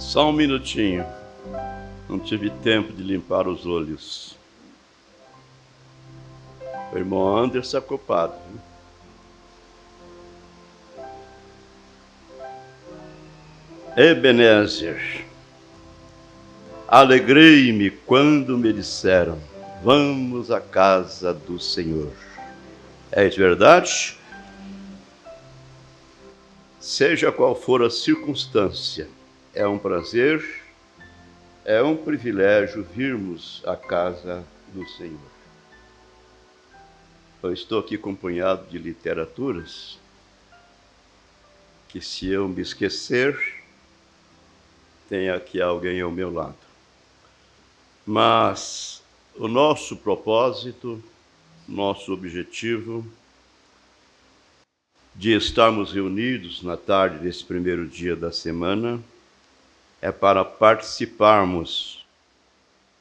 Só um minutinho. Não tive tempo de limpar os olhos. O irmão Anderson é culpado. Ebenezer, alegrei-me quando me disseram: vamos à casa do Senhor. É verdade? Seja qual for a circunstância, é um prazer, é um privilégio virmos à casa do Senhor. Eu estou aqui com um punhado de literaturas que, se eu me esquecer, tem aqui alguém ao meu lado. Mas o nosso propósito, nosso objetivo de estarmos reunidos na tarde desse primeiro dia da semana é para participarmos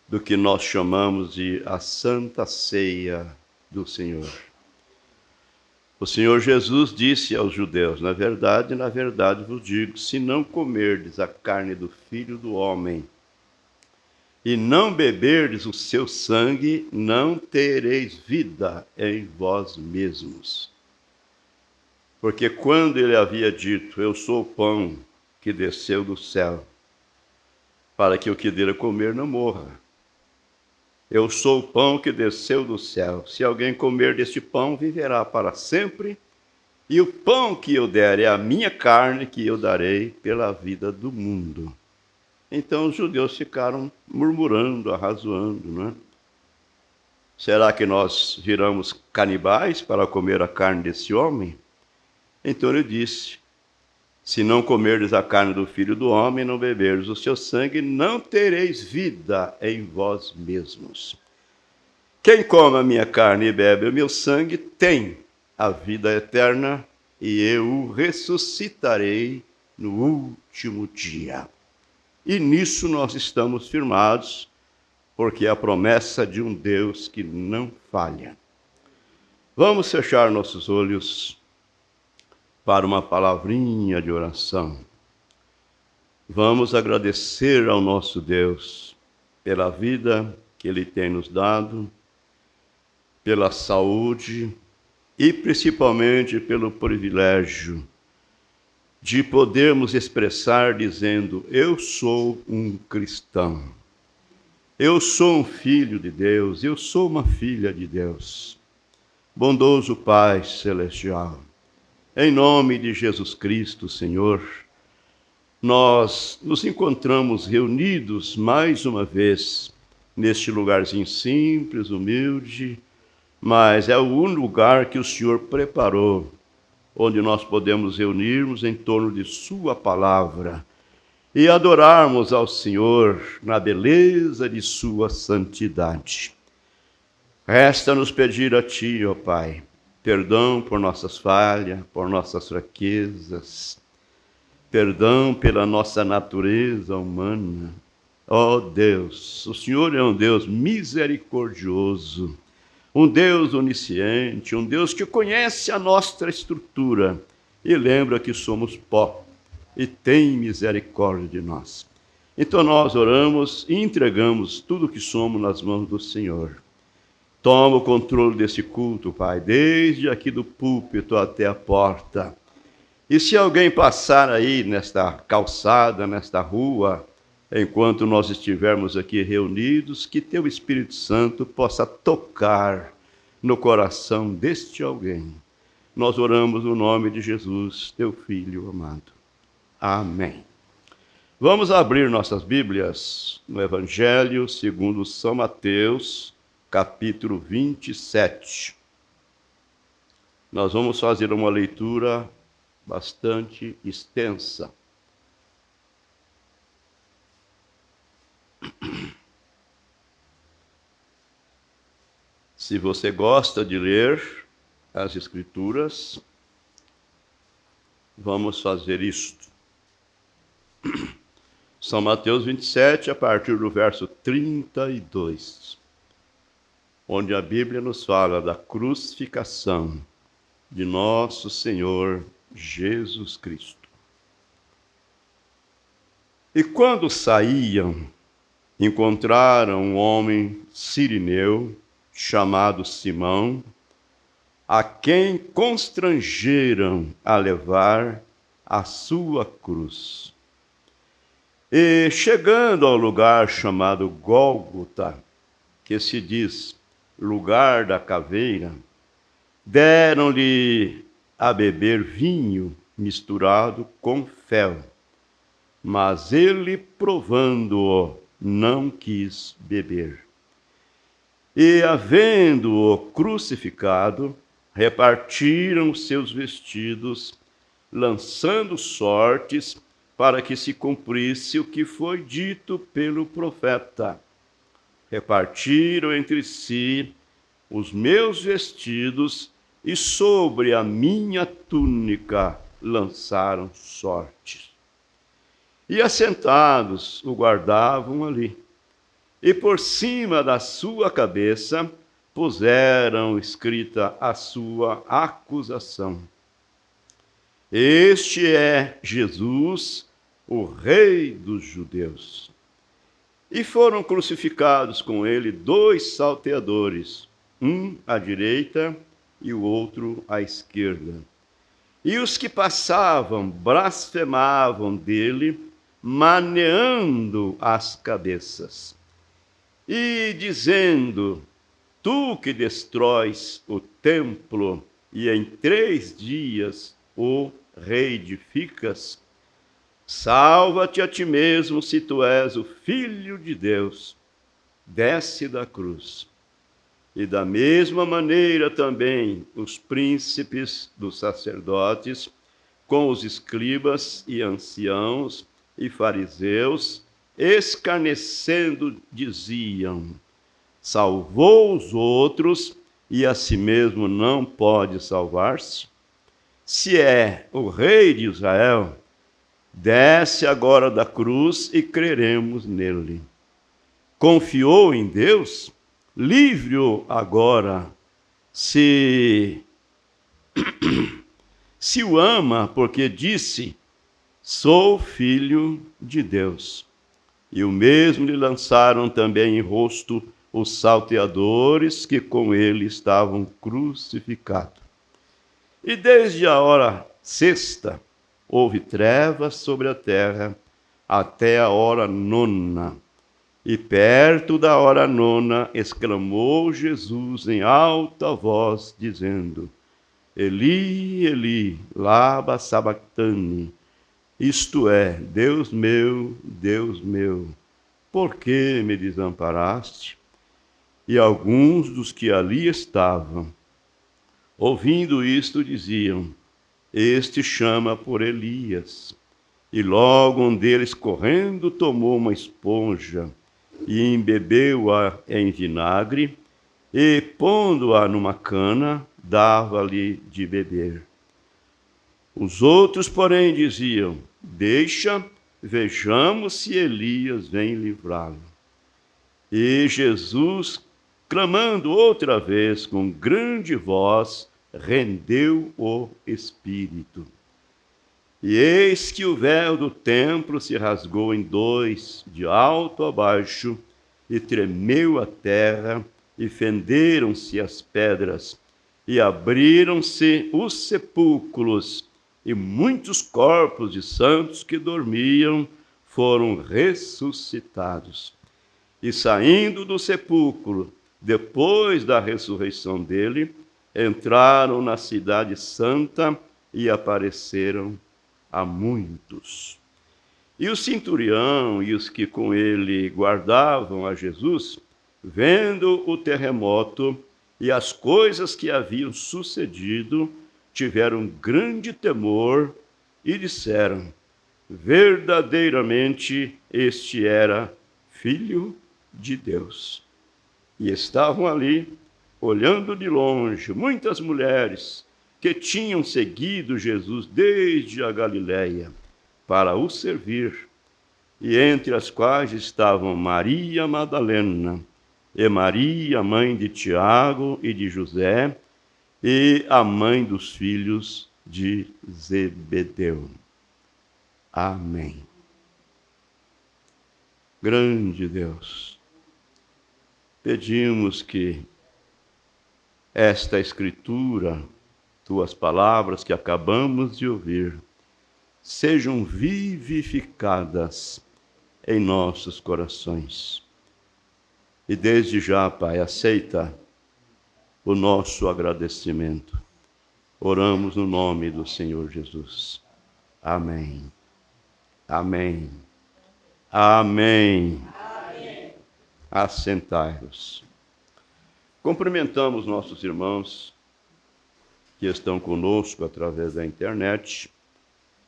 do que nós chamamos de a Santa Ceia do Senhor. O Senhor Jesus disse aos judeus: na verdade vos digo, se não comerdes a carne do Filho do Homem e não beberdes o seu sangue, não tereis vida em vós mesmos. Porque quando ele havia dito: eu sou o pão que desceu do céu, para que o que dele comer não morra. Eu sou o pão que desceu do céu. Se alguém comer deste pão, viverá para sempre. E o pão que eu der é a minha carne, que eu darei pela vida do mundo. Então os judeus ficaram murmurando, arrazoando, não é? Será que nós viramos canibais para comer a carne desse homem? Então ele disse: se não comerdes a carne do Filho do Homem, não beberdes o seu sangue, não tereis vida em vós mesmos. Quem come a minha carne e bebe o meu sangue tem a vida eterna, e eu o ressuscitarei no último dia. E nisso nós estamos firmados, porque é a promessa de um Deus que não falha. Vamos fechar nossos olhos para uma palavrinha de oração. Vamos agradecer ao nosso Deus pela vida que Ele tem nos dado, pela saúde e principalmente pelo privilégio de podermos expressar dizendo: eu sou um cristão, eu sou um filho de Deus, eu sou uma filha de Deus. Bondoso Pai Celestial, em nome de Jesus Cristo, Senhor, nós nos encontramos reunidos mais uma vez neste lugarzinho simples, humilde, mas é o único lugar que o Senhor preparou, onde nós podemos reunirmos em torno de Sua palavra e adorarmos ao Senhor na beleza de Sua santidade. Resta-nos pedir a Ti, ó Pai, perdão por nossas falhas, por nossas fraquezas, perdão pela nossa natureza humana. Ó Deus, o Senhor é um Deus misericordioso, um Deus onisciente, um Deus que conhece a nossa estrutura e lembra que somos pó e tem misericórdia de nós. Então nós oramos e entregamos tudo o que somos nas mãos do Senhor. Toma o controle desse culto, Pai, desde aqui do púlpito até a porta. E se alguém passar aí nesta calçada, nesta rua, enquanto nós estivermos aqui reunidos, que Teu Espírito Santo possa tocar no coração deste alguém. Nós oramos no nome de Jesus, Teu Filho amado. Amém. Vamos abrir nossas Bíblias no Evangelho segundo São Mateus, capítulo 27. Nós vamos fazer uma leitura bastante extensa. Se você gosta de ler as Escrituras, vamos fazer isto. São Mateus 27, a partir do verso 32, onde a Bíblia nos fala da crucificação de nosso Senhor Jesus Cristo. E quando saíam, encontraram um homem cirineu, chamado Simão, a quem constrangeram a levar a sua cruz. E chegando ao lugar chamado Gólgota, que se diz lugar da caveira, deram-lhe a beber vinho misturado com fel, mas ele, provando-o, não quis beber. E, havendo-o crucificado, repartiram seus vestidos, lançando sortes para que se cumprisse o que foi dito pelo profeta. Repartiram entre si os meus vestidos e sobre a minha túnica lançaram sortes. E assentados o guardavam ali. E por cima da sua cabeça puseram escrita a sua acusação: Este é Jesus, o Rei dos Judeus. E foram crucificados com ele 2 salteadores, um à direita e o outro à esquerda. E os que passavam blasfemavam dele, maneando as cabeças, e dizendo: Tu que destróis o templo e em 3 dias o reedificas, salva-te a ti mesmo se tu és o Filho de Deus. Desce da cruz. E da mesma maneira também os príncipes dos sacerdotes, com os escribas e anciãos e fariseus, escarnecendo, diziam: Salvou os outros e a si mesmo não pode salvar-se? Se é o Rei de Israel, desce agora da cruz e creremos nele. Confiou em Deus? Livre-o agora. Se o ama, porque disse: Sou filho de Deus. E o mesmo lhe lançaram também em rosto os salteadores que com ele estavam crucificados. E desde a hora 6ª houve trevas sobre a terra até a hora 9ª. E perto da hora 9ª exclamou Jesus em alta voz, dizendo: Eli, Eli, lama sabactani. Isto é, Deus meu, por que me desamparaste? E alguns dos que ali estavam, ouvindo isto, diziam: Este chama por Elias. E logo um deles, correndo, tomou uma esponja e embebeu-a em vinagre, e, pondo-a numa cana, dava-lhe de beber. Os outros, porém, diziam: Deixa, vejamos se Elias vem livrá-lo. E Jesus, clamando outra vez com grande voz, rendeu o espírito. E eis que o véu do templo se rasgou em 2, de alto a baixo, e tremeu a terra, e fenderam-se as pedras, e abriram-se os sepulcros, e muitos corpos de santos que dormiam foram ressuscitados. E saindo do sepulcro, depois da ressurreição dele, entraram na cidade santa e apareceram a muitos. E o centurião e os que com ele guardavam a Jesus, vendo o terremoto e as coisas que haviam sucedido, tiveram grande temor e disseram: Verdadeiramente este era Filho de Deus. E estavam ali, olhando de longe, muitas mulheres que tinham seguido Jesus desde a Galiléia para o servir, e entre as quais estavam Maria Madalena, e Maria, mãe de Tiago e de José, e a mãe dos filhos de Zebedeu. Amém. Grande Deus, pedimos que esta Escritura, tuas palavras que acabamos de ouvir, sejam vivificadas em nossos corações. E desde já, Pai, aceita o nosso agradecimento. Oramos no nome do Senhor Jesus. Amém. Amém. Amém. Amém. Assentai-vos. Cumprimentamos nossos irmãos que estão conosco através da internet,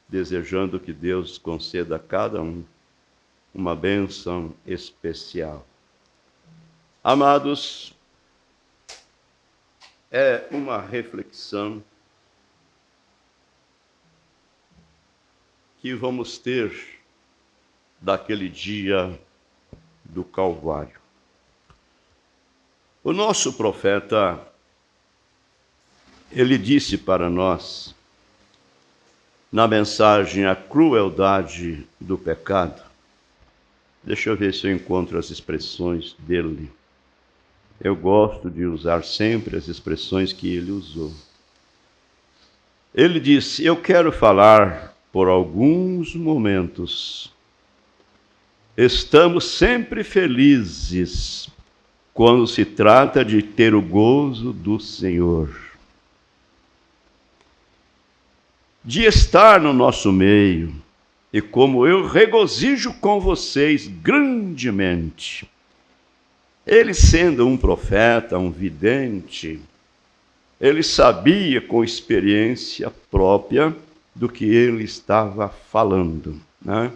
desejando que Deus conceda a cada um uma bênção especial. Amados, é uma reflexão que vamos ter daquele dia do Calvário. O nosso profeta, ele disse para nós, na mensagem A Crueldade do Pecado, deixa eu ver se eu encontro as expressões dele. Eu gosto de usar sempre as expressões que ele usou. Ele disse: eu quero falar por alguns momentos. Estamos sempre felizes quando se trata de ter o gozo do Senhor, de estar no nosso meio, e como eu regozijo com vocês grandemente. Ele, sendo um profeta, um vidente, ele sabia com experiência própria do que ele estava falando, né?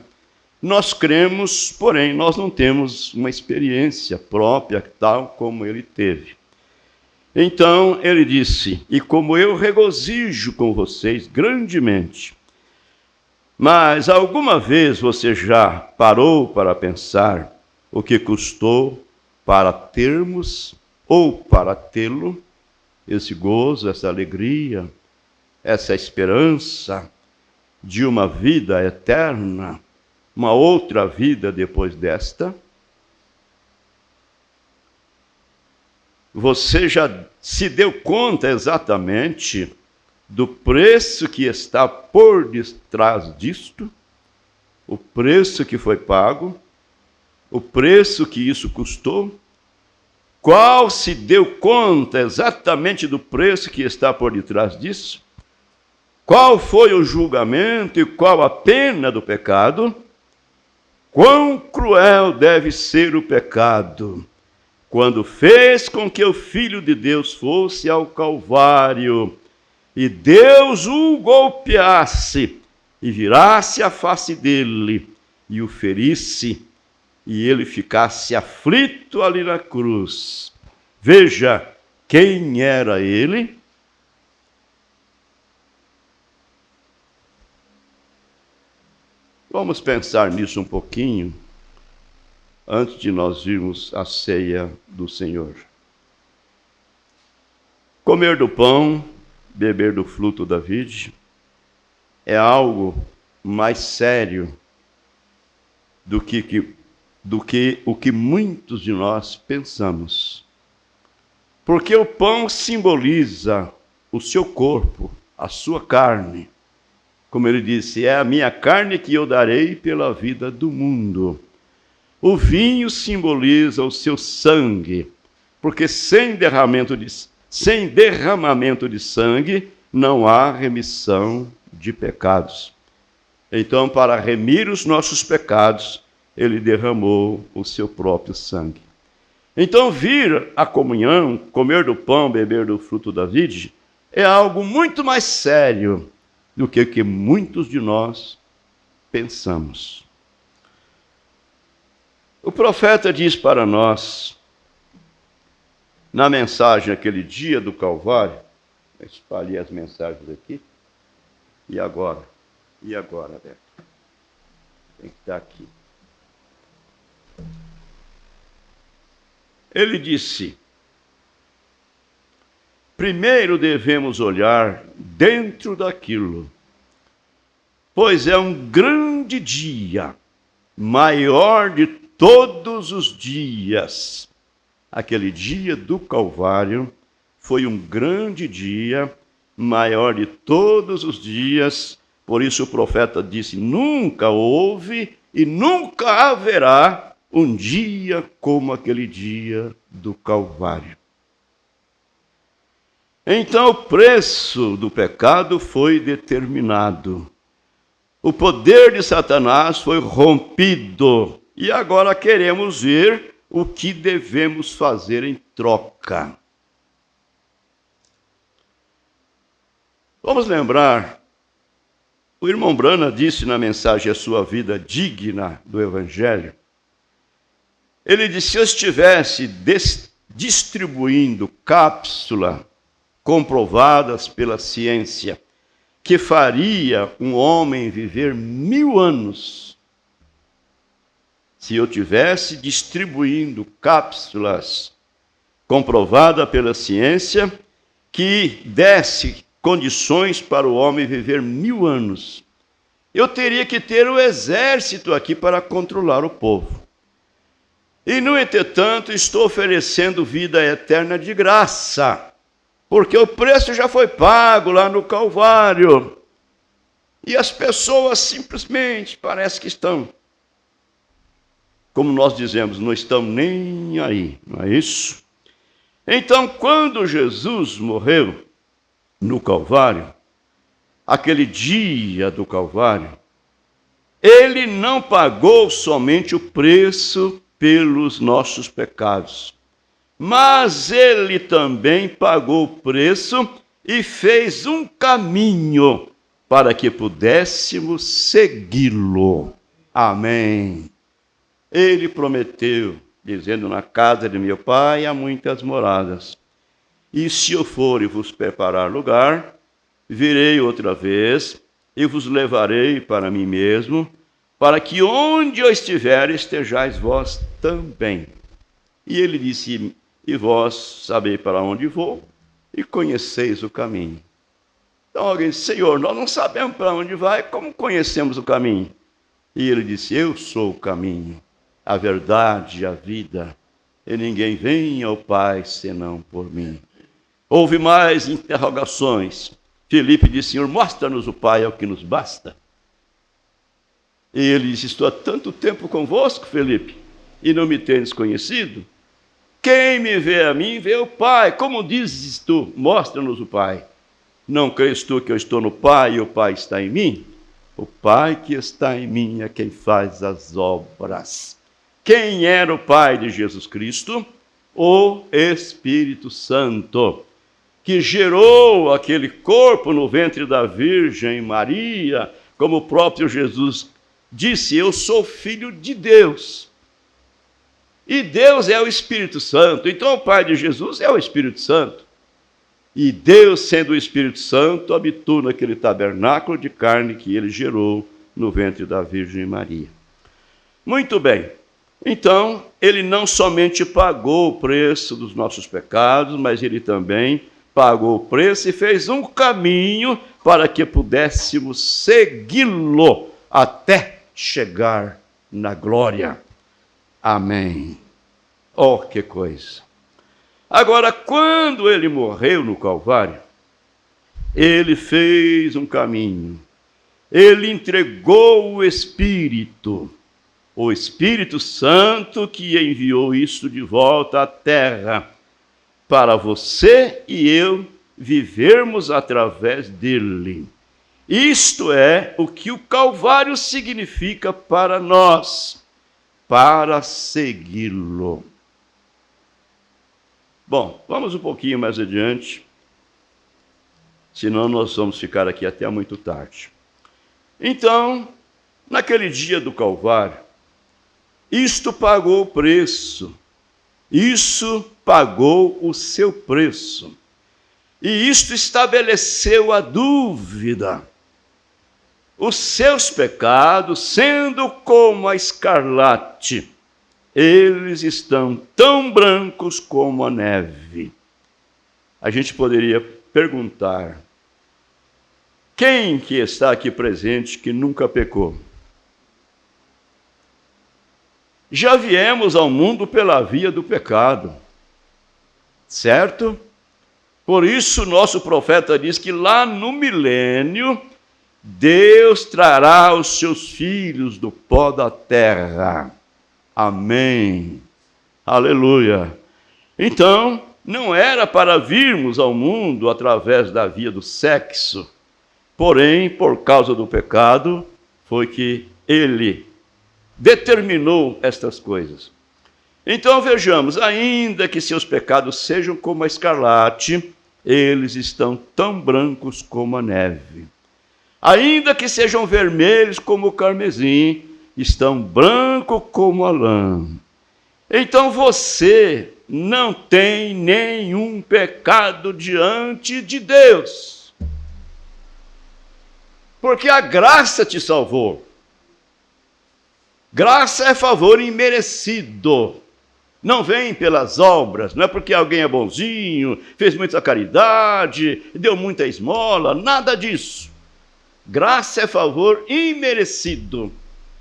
Nós cremos, porém, nós não temos uma experiência própria tal como ele teve. Então, ele disse: e como eu regozijo com vocês grandemente. Mas alguma vez você já parou para pensar o que custou para termos ou para tê-lo, esse gozo, essa alegria, essa esperança de uma vida eterna, uma outra vida depois desta? Você já se deu conta exatamente do preço que está por detrás disto? O preço que foi pago? O preço que isso custou? Qual se deu conta exatamente do preço que está por detrás disso? Qual foi o julgamento e qual a pena do pecado? Quão cruel deve ser o pecado, quando fez com que o Filho de Deus fosse ao Calvário, e Deus o golpeasse, e virasse a face dele, e o ferisse, e ele ficasse aflito ali na cruz. Veja quem era ele. Vamos pensar nisso um pouquinho, antes de nós virmos a ceia do Senhor. Comer do pão, beber do fruto da vide, é algo mais sério do que o que muitos de nós pensamos. Porque o pão simboliza o seu corpo, a sua carne. Como ele disse, é a minha carne que eu darei pela vida do mundo. O vinho simboliza o seu sangue, porque sem derramamento de sangue não há remissão de pecados. Então, para remir os nossos pecados, ele derramou o seu próprio sangue. Então, vir à comunhão, comer do pão, beber do fruto da vide, é algo muito mais sério do que muitos de nós pensamos. O profeta diz para nós, na mensagem aquele dia do Calvário, eu espalhei as mensagens aqui, e agora, Beto? Tem que estar aqui. Ele disse: primeiro devemos olhar dentro daquilo, pois é um grande dia, maior de todos os dias. Aquele dia do Calvário foi um grande dia, maior de todos os dias. Por isso o profeta disse: nunca houve e nunca haverá um dia como aquele dia do Calvário. Então o preço do pecado foi determinado. O poder de Satanás foi rompido. E agora queremos ver o que devemos fazer em troca. Vamos lembrar, o irmão Brana disse na mensagem A Sua Vida Digna do Evangelho, ele disse: se eu estivesse distribuindo cápsulas comprovadas pela ciência, que faria um homem viver 1000 anos, se eu tivesse distribuindo cápsulas comprovadas pela ciência, que desse condições para o homem viver 1000 anos, eu teria que ter um exército aqui para controlar o povo. E, no entretanto, estou oferecendo vida eterna de graça, porque o preço já foi pago lá no Calvário. E as pessoas simplesmente parece que estão, como nós dizemos, não estão nem aí, não é isso? Então, quando Jesus morreu no Calvário, aquele dia do Calvário, ele não pagou somente o preço pelos nossos pecados, mas ele também pagou o preço e fez um caminho para que pudéssemos segui-lo. Amém. Ele prometeu, dizendo: na casa de meu pai há muitas moradas, e se eu for e vos preparar lugar, virei outra vez e vos levarei para mim mesmo, para que onde eu estiver estejais vós também. E ele disse: e vós sabeis para onde vou e conheceis o caminho. Então alguém disse: Senhor, nós não sabemos para onde vai, como conhecemos o caminho? E ele disse: eu sou o caminho, a verdade e a vida, e ninguém vem ao Pai senão por mim. Houve mais interrogações. Filipe disse: Senhor, mostra-nos o Pai, é o que nos basta. E ele disse: estou há tanto tempo convosco, Filipe, e não me tendes conhecido? Quem me vê a mim, vê o Pai. Como dizes tu, mostra-nos o Pai. Não crês tu que eu estou no Pai e o Pai está em mim? O Pai que está em mim é quem faz as obras. Quem era o Pai de Jesus Cristo? O Espírito Santo, que gerou aquele corpo no ventre da Virgem Maria, como o próprio Jesus disse: eu sou filho de Deus. E Deus é o Espírito Santo. Então o Pai de Jesus é o Espírito Santo. E Deus, sendo o Espírito Santo, habitou naquele tabernáculo de carne que ele gerou no ventre da Virgem Maria. Muito bem. Então, ele não somente pagou o preço dos nossos pecados, mas ele também pagou o preço e fez um caminho para que pudéssemos segui-lo até chegar na glória. Amém. Oh, que coisa! Agora, quando ele morreu no Calvário, ele fez um caminho. Ele entregou o Espírito Santo, que enviou isso de volta à terra, para você e eu vivermos através dele. Isto é o que o Calvário significa para nós, para segui-lo. Bom, vamos um pouquinho mais adiante, senão nós vamos ficar aqui até muito tarde. Então, naquele dia do Calvário, isto pagou o preço, isso pagou o seu preço, e isto estabeleceu a dúvida. Os seus pecados, sendo como a escarlate, eles estão tão brancos como a neve. A gente poderia perguntar: quem que está aqui presente que nunca pecou? já viemos ao mundo pela via do pecado, certo? Por isso, nosso profeta diz que lá no milênio, Deus trará os seus filhos do pó da terra. Amém. Aleluia. Então, não era para virmos ao mundo através da via do sexo, porém, por causa do pecado, foi que ele determinou estas coisas. Então vejamos, ainda que seus pecados sejam como a escarlate, eles estão tão brancos como a neve. Ainda que sejam vermelhos como o carmesim, estão brancos como a lã. Então você não tem nenhum pecado diante de Deus, porque a graça te salvou. Graça é favor imerecido. Não vem pelas obras, não é porque alguém é bonzinho, fez muita caridade, deu muita esmola, nada disso. Graça é favor imerecido.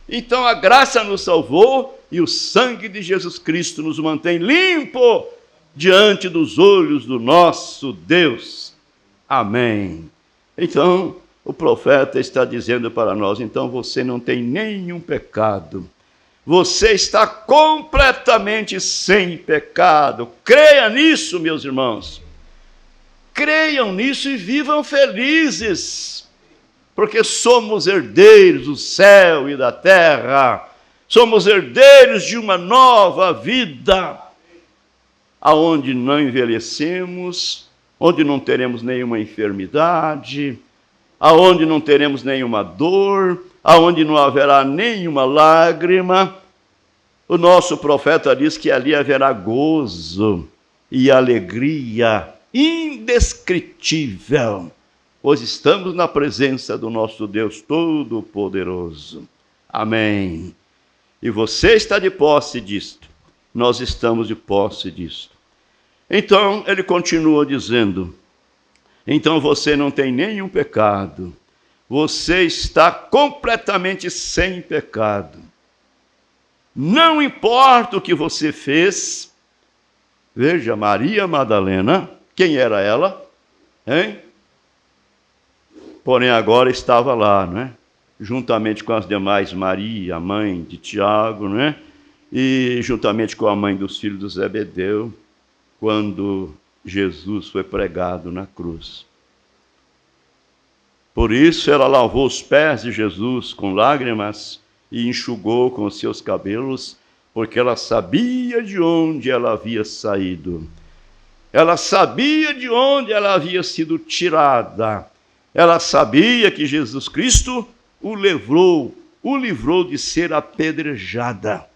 Então a graça nos salvou e o sangue de Jesus Cristo nos mantém limpo diante dos olhos do nosso Deus. Amém. Então, o profeta está dizendo para nós, então você não tem nenhum pecado. Você está completamente sem pecado. Creia nisso, meus irmãos. Creiam nisso e vivam felizes, porque somos herdeiros do céu e da terra. Somos herdeiros de uma nova vida, aonde não envelhecemos, onde não teremos nenhuma enfermidade, aonde não teremos nenhuma dor, aonde não haverá nenhuma lágrima. O nosso profeta diz que ali haverá gozo e alegria indescritível, pois estamos na presença do nosso Deus Todo-Poderoso. Amém. E você está de posse disto, nós estamos de posse disto. Então, ele continua dizendo, então você não tem nenhum pecado, você está completamente sem pecado. Não importa o que você fez. Veja, Maria Madalena, quem era ela? Hein? Porém agora estava lá, não é? Juntamente com as demais, Maria, a mãe de Tiago, não é? E juntamente com a mãe dos filhos de Zebedeu, quando Jesus foi pregado na cruz. Por isso ela lavou os pés de Jesus com lágrimas e enxugou com os seus cabelos, porque ela sabia de onde ela havia saído. Ela sabia de onde ela havia sido tirada. Ela sabia que Jesus Cristo o livrou de ser apedrejada.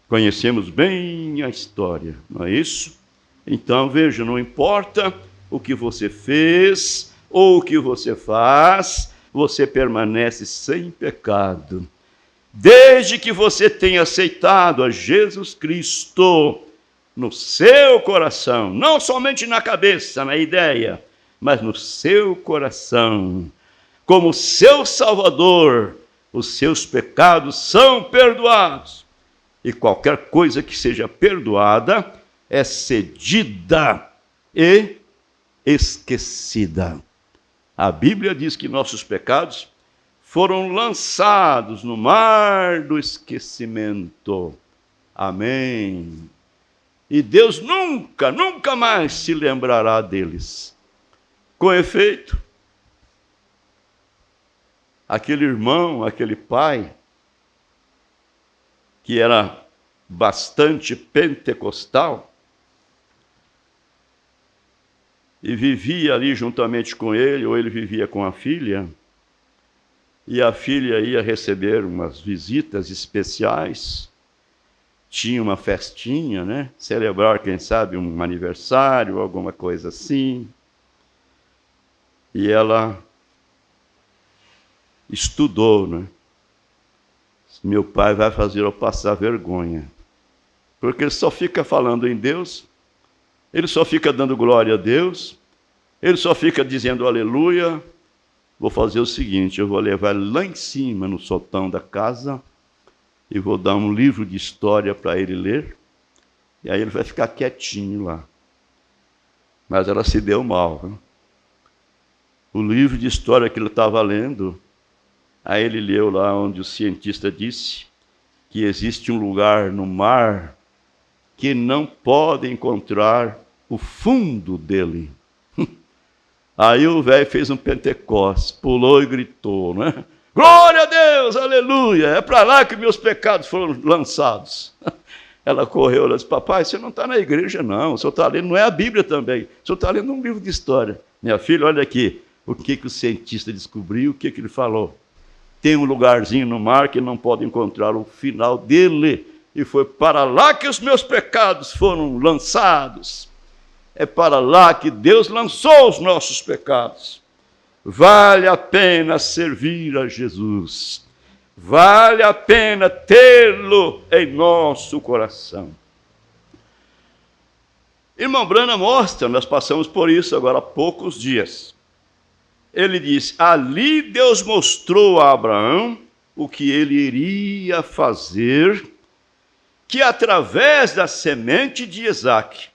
Conhecemos bem a história, não é isso? Então, veja, não importa o que você fez ou o que você faz, você permanece sem pecado. Desde que você tenha aceitado a Jesus Cristo no seu coração, não somente na cabeça, na ideia, mas no seu coração, como seu Salvador, os seus pecados são perdoados. E qualquer coisa que seja perdoada é cedida e esquecida. A Bíblia diz que nossos pecados foram lançados no mar do esquecimento. Amém. E Deus nunca, nunca mais se lembrará deles. Com efeito, aquele irmão, aquele pai, que era bastante pentecostal, e vivia ali juntamente com ele, ou ele vivia com a filha, e a filha ia receber umas visitas especiais, tinha uma festinha, né? Celebrar, quem sabe, um aniversário, alguma coisa assim. E ela estudou, né? Meu pai vai fazer eu passar vergonha, porque ele só fica falando em Deus, ele só fica dando glória a Deus, ele só fica dizendo aleluia. Vou fazer o seguinte, eu vou levar ele lá em cima, no sótão da casa, e vou dar um livro de história para ele ler, e aí ele vai ficar quietinho lá. Mas ela se deu mal, né? O livro de história que ele estava lendo, aí ele leu lá onde o cientista disse que existe um lugar no mar que não pode encontrar o fundo dele. Aí o velho fez um Pentecostes, pulou e gritou, né? Glória a Deus, aleluia, é para lá que meus pecados foram lançados. Ela correu, ela disse, papai, você não está na igreja não, o senhor está lendo, não é a Bíblia também, o senhor está lendo um livro de história. Minha filha, olha aqui, o que o cientista descobriu, o que ele falou. Tem um lugarzinho no mar que não pode encontrar o final dele, e foi para lá que os meus pecados foram lançados. É para lá que Deus lançou os nossos pecados. Vale a pena servir a Jesus. Vale a pena tê-lo em nosso coração. Irmão Branham mostra, nós passamos por isso agora há poucos dias. Ele diz, ali Deus mostrou a Abraão o que ele iria fazer, que através da semente de Isaque,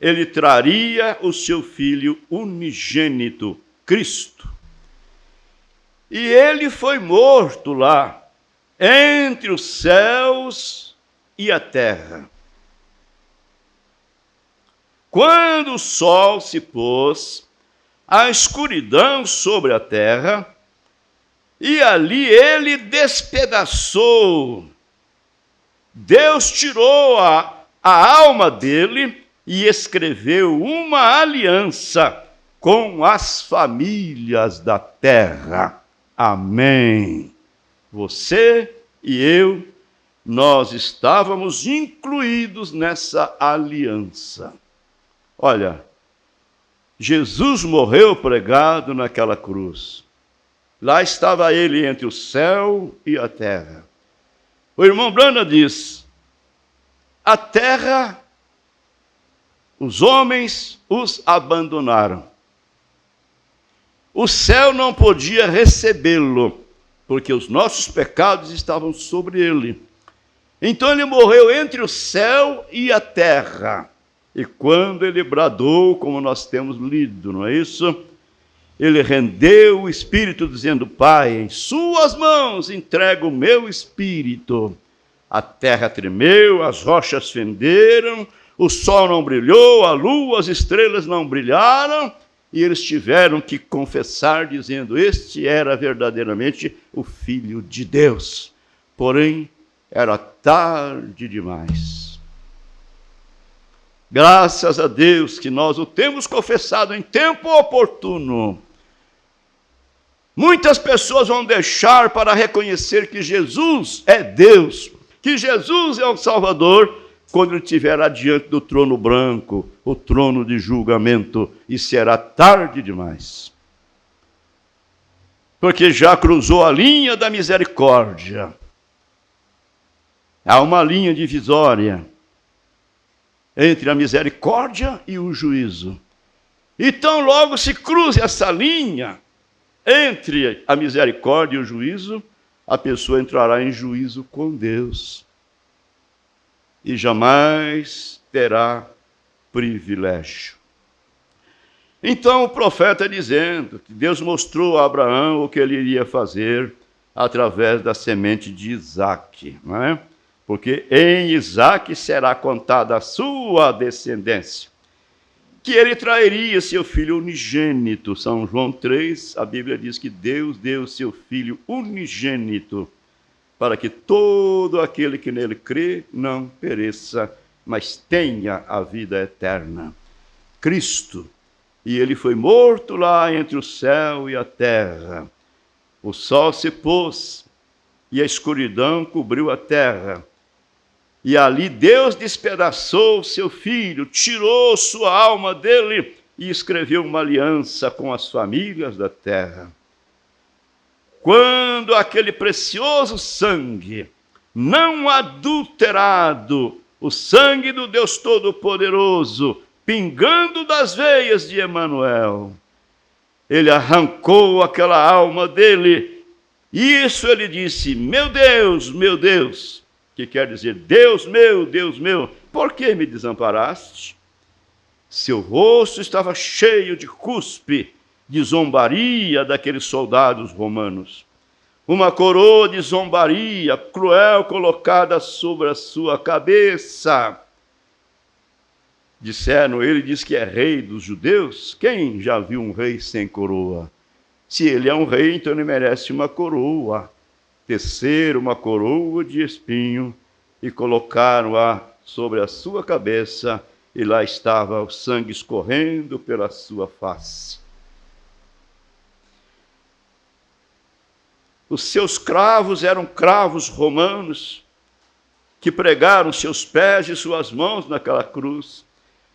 ele traria o seu filho unigênito, Cristo. E ele foi morto lá, entre os céus e a terra. Quando o sol se pôs, a escuridão sobre a terra, e ali ele despedaçou. Deus tirou a alma dele e escreveu uma aliança com as famílias da terra. Amém. Você e eu, nós estávamos incluídos nessa aliança. Olha, Jesus morreu pregado naquela cruz. Lá estava ele entre o céu e a terra. O irmão Branham diz, a terra, os homens os abandonaram. O céu não podia recebê-lo, porque os nossos pecados estavam sobre ele. Então ele morreu entre o céu e a terra. E quando ele bradou, como nós temos lido, não é isso? Ele rendeu o Espírito, dizendo, Pai, em suas mãos entrego o meu Espírito. A terra tremeu, as rochas fenderam, o sol não brilhou, a lua, as estrelas não brilharam, e eles tiveram que confessar, dizendo, este era verdadeiramente o Filho de Deus. Porém, era tarde demais. Graças a Deus que nós o temos confessado em tempo oportuno. Muitas pessoas vão deixar para reconhecer que Jesus é Deus, que Jesus é o Salvador, quando ele estiver adiante do trono branco, o trono de julgamento, e será tarde demais. Porque já cruzou a linha da misericórdia. Há uma linha divisória entre a misericórdia e o juízo. Então, logo se cruze essa linha entre a misericórdia e o juízo, a pessoa entrará em juízo com Deus. E jamais terá privilégio. Então o profeta dizendo que Deus mostrou a Abraão o que ele iria fazer através da semente de Isaque, não é? Porque em Isaque será contada a sua descendência, que ele trairia seu filho unigênito. São João 3, a Bíblia diz que Deus deu seu filho unigênito, para que todo aquele que nele crê não pereça, mas tenha a vida eterna. Cristo, e ele foi morto lá entre o céu e a terra. O sol se pôs, e a escuridão cobriu a terra. E ali Deus despedaçou seu filho, tirou sua alma dele e escreveu uma aliança com as famílias da terra. Quando aquele precioso sangue, não adulterado, o sangue do Deus Todo-Poderoso, pingando das veias de Emanuel, ele arrancou aquela alma dele. Isso ele disse, meu Deus, que quer dizer: Deus meu, por que me desamparaste? Seu rosto estava cheio de cuspe, de zombaria daqueles soldados romanos. Uma coroa de zombaria cruel colocada sobre a sua cabeça. Disseram, ele diz que é rei dos judeus. Quem já viu um rei sem coroa? Se ele é um rei, então ele merece uma coroa. Teceram uma coroa de espinho e colocaram-a sobre a sua cabeça, e lá estava o sangue escorrendo pela sua face. Os seus cravos eram cravos romanos, que pregaram seus pés e suas mãos naquela cruz.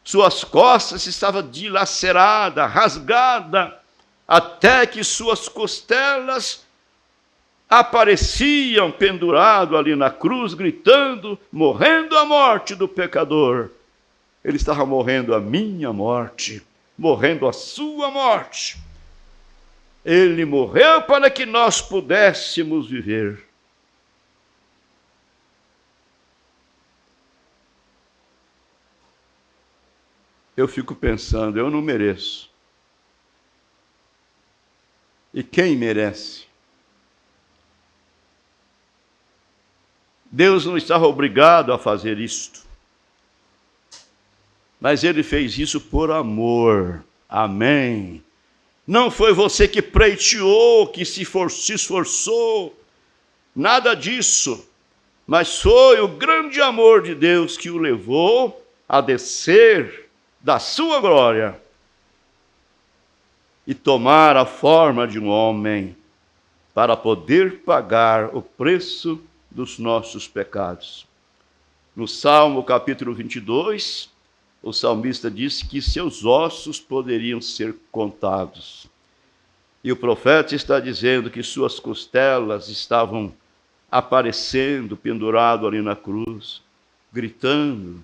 Suas costas estavam dilaceradas, rasgadas, até que suas costelas apareciam pendurado ali na cruz, gritando, morrendo a morte do pecador. Ele estava morrendo a minha morte, morrendo a sua morte. Ele morreu para que nós pudéssemos viver. Eu fico pensando, eu não mereço. E quem merece? Deus não estava obrigado a fazer isto. Mas ele fez isso por amor. Amém. Não foi você que pleiteou, que se esforçou. Nada disso. Mas foi o grande amor de Deus que o levou a descer da sua glória e tomar a forma de um homem para poder pagar o preço dos nossos pecados. No Salmo capítulo 22, o salmista disse que seus ossos poderiam ser contados. E o profeta está dizendo que suas costelas estavam aparecendo, pendurado ali na cruz, gritando.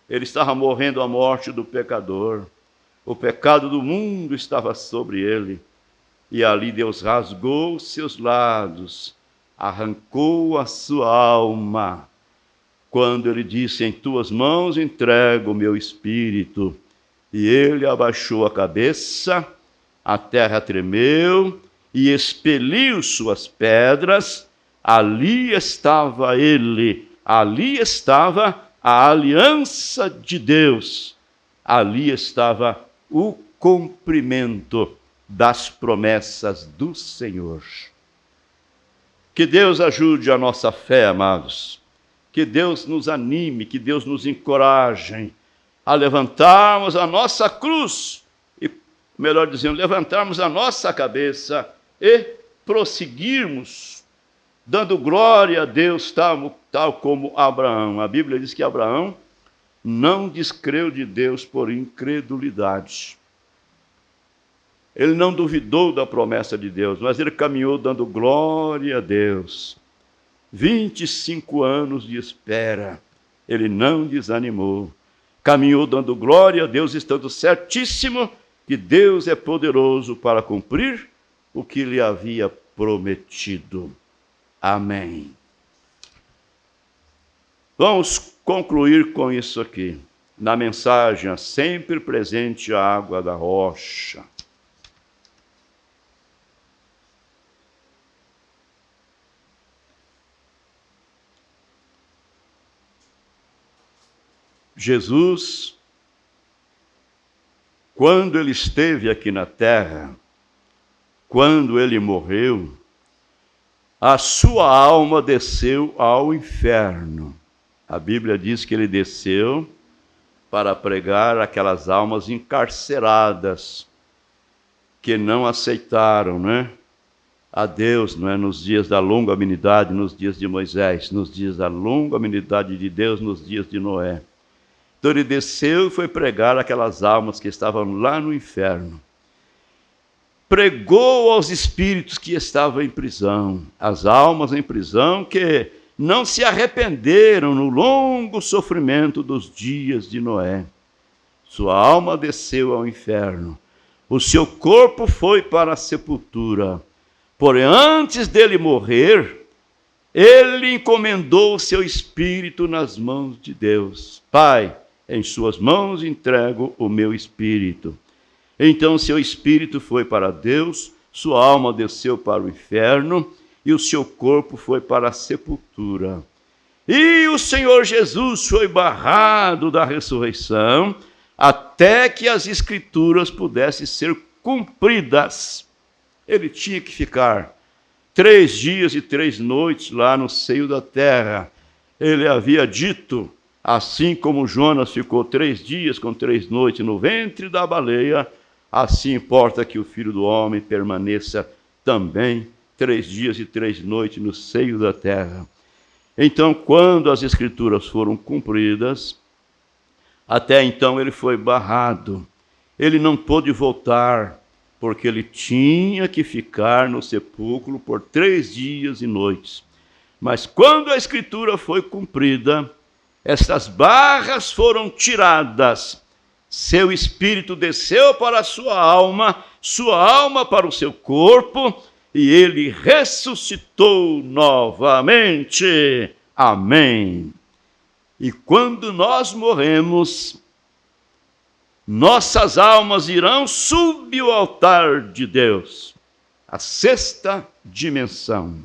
Ele estava morrendo a morte do pecador. O pecado do mundo estava sobre ele. E ali Deus rasgou os seus lados, arrancou a sua alma, quando ele disse, em tuas mãos entrego o meu espírito. E ele abaixou a cabeça, a terra tremeu e expeliu suas pedras. Ali estava ele, ali estava a aliança de Deus, ali estava o cumprimento das promessas do Senhor. Que Deus ajude a nossa fé, amados. Que Deus nos anime, que Deus nos encoraje a levantarmos a nossa cruz, e, melhor dizendo, levantarmos a nossa cabeça e prosseguirmos, dando glória a Deus, tal como Abraão. A Bíblia diz que Abraão não descreu de Deus por incredulidade. Ele não duvidou da promessa de Deus, mas ele caminhou dando glória a Deus. 25 anos de espera, ele não desanimou. Caminhou dando glória a Deus, estando certíssimo que Deus é poderoso para cumprir o que lhe havia prometido. Amém. Vamos concluir com isso aqui, na mensagem, a sempre presente a água da rocha. Jesus, quando ele esteve aqui na terra, quando ele morreu, a sua alma desceu ao inferno. A Bíblia diz que ele desceu para pregar aquelas almas encarceradas que não aceitaram, a Deus, nos dias da longanimidade, nos dias de Moisés, nos dias da longanimidade de Deus, nos dias de Noé. Então ele desceu e foi pregar aquelas almas que estavam lá no inferno. Pregou aos espíritos que estavam em prisão, as almas em prisão que não se arrependeram no longo sofrimento dos dias de Noé. Sua alma desceu ao inferno, o seu corpo foi para a sepultura. Porém, antes dele morrer, ele encomendou o seu espírito nas mãos de Deus. Pai, em suas mãos entrego o meu espírito. Então seu espírito foi para Deus, sua alma desceu para o inferno e o seu corpo foi para a sepultura. E o Senhor Jesus foi barrado da ressurreição até que as Escrituras pudessem ser cumpridas. Ele tinha que ficar 3 dias e 3 noites lá no seio da terra. Ele havia dito, assim como Jonas ficou 3 dias com 3 noites no ventre da baleia, assim importa que o Filho do Homem permaneça também 3 dias e 3 noites no seio da terra. Então, quando as Escrituras foram cumpridas, até então ele foi barrado. Ele não pôde voltar, porque ele tinha que ficar no sepulcro por 3 dias e noites. Mas quando a Escritura foi cumprida, estas barras foram tiradas. Seu espírito desceu para a sua alma para o seu corpo, e ele ressuscitou novamente. Amém. E quando nós morremos, nossas almas irão subir ao altar de Deus, a 6ª dimensão.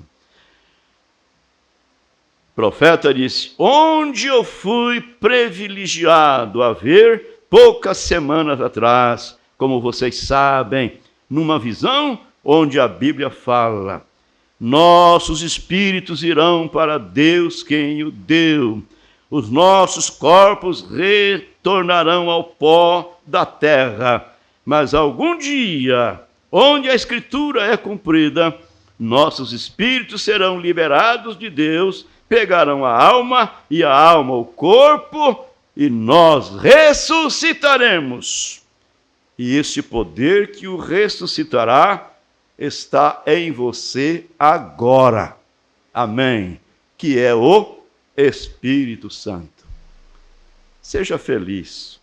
O profeta disse: onde eu fui privilegiado a ver poucas semanas atrás, como vocês sabem, numa visão onde a Bíblia fala, nossos espíritos irão para Deus quem o deu, os nossos corpos retornarão ao pó da terra, mas algum dia, onde a Escritura é cumprida, nossos espíritos serão liberados de Deus, pegarão a alma e a alma o corpo, e nós ressuscitaremos. E esse poder que o ressuscitará está em você agora. Amém. Que é o Espírito Santo. Seja feliz.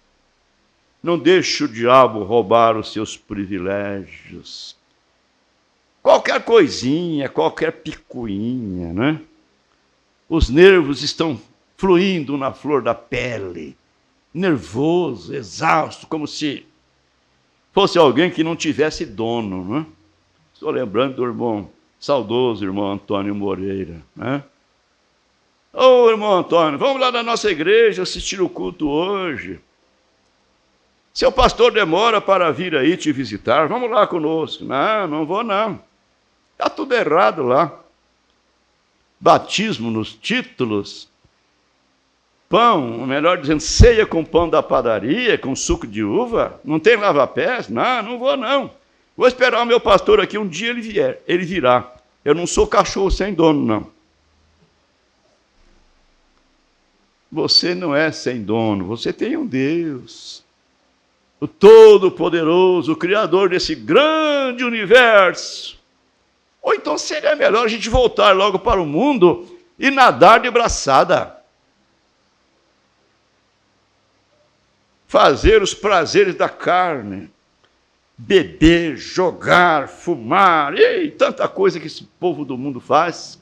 Não deixe o diabo roubar os seus privilégios. Qualquer coisinha, qualquer picuinha, né? Os nervos estão fluindo na flor da pele. Nervoso, exausto, como se fosse alguém que não tivesse dono, né? Estou lembrando do irmão, saudoso irmão Antônio Moreira, né? Ô, irmão Antônio, vamos lá na nossa igreja assistir o culto hoje. Seu pastor demora para vir aí te visitar, vamos lá conosco. Não, não vou não. Está tudo errado lá. Batismo nos títulos, pão, melhor dizendo, ceia com pão da padaria, com suco de uva, não tem lava-pés? Não, não vou não. Vou esperar o meu pastor aqui, um dia ele virá. Eu não sou cachorro sem dono, não. Você não é sem dono, você tem um Deus, o Todo-Poderoso, o Criador desse grande universo. Ou então seria melhor a gente voltar logo para o mundo e nadar de braçada. Fazer os prazeres da carne. Beber, jogar, fumar, e tanta coisa que esse povo do mundo faz.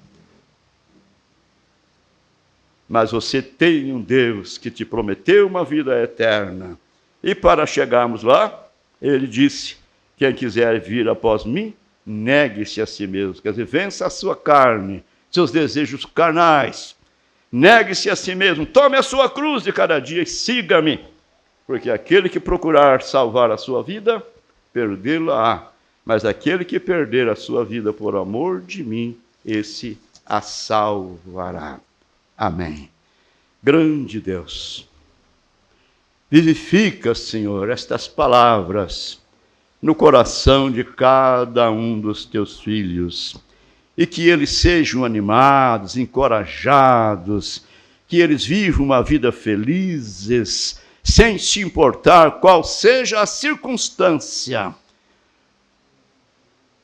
Mas você tem um Deus que te prometeu uma vida eterna. E para chegarmos lá, ele disse, quem quiser vir após mim, negue-se a si mesmo. Quer dizer, vença a sua carne, seus desejos carnais. Negue-se a si mesmo, tome a sua cruz de cada dia e siga-me. Porque aquele que procurar salvar a sua vida, perdê-la-á, mas aquele que perder a sua vida por amor de mim, esse a salvará. Amém. Grande Deus, vivifica, Senhor, estas palavras no coração de cada um dos teus filhos, e que eles sejam animados, encorajados, que eles vivam uma vida felizes, sem se importar qual seja a circunstância,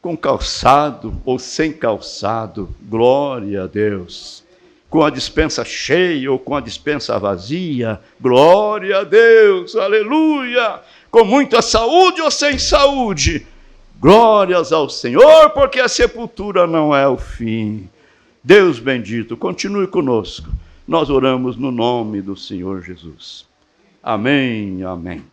com calçado ou sem calçado, glória a Deus. Com a despensa cheia ou com a despensa vazia, glória a Deus, aleluia. Com muita saúde ou sem saúde, glórias ao Senhor, porque a sepultura não é o fim. Deus bendito, continue conosco. Nós oramos no nome do Senhor Jesus. Amém, amém.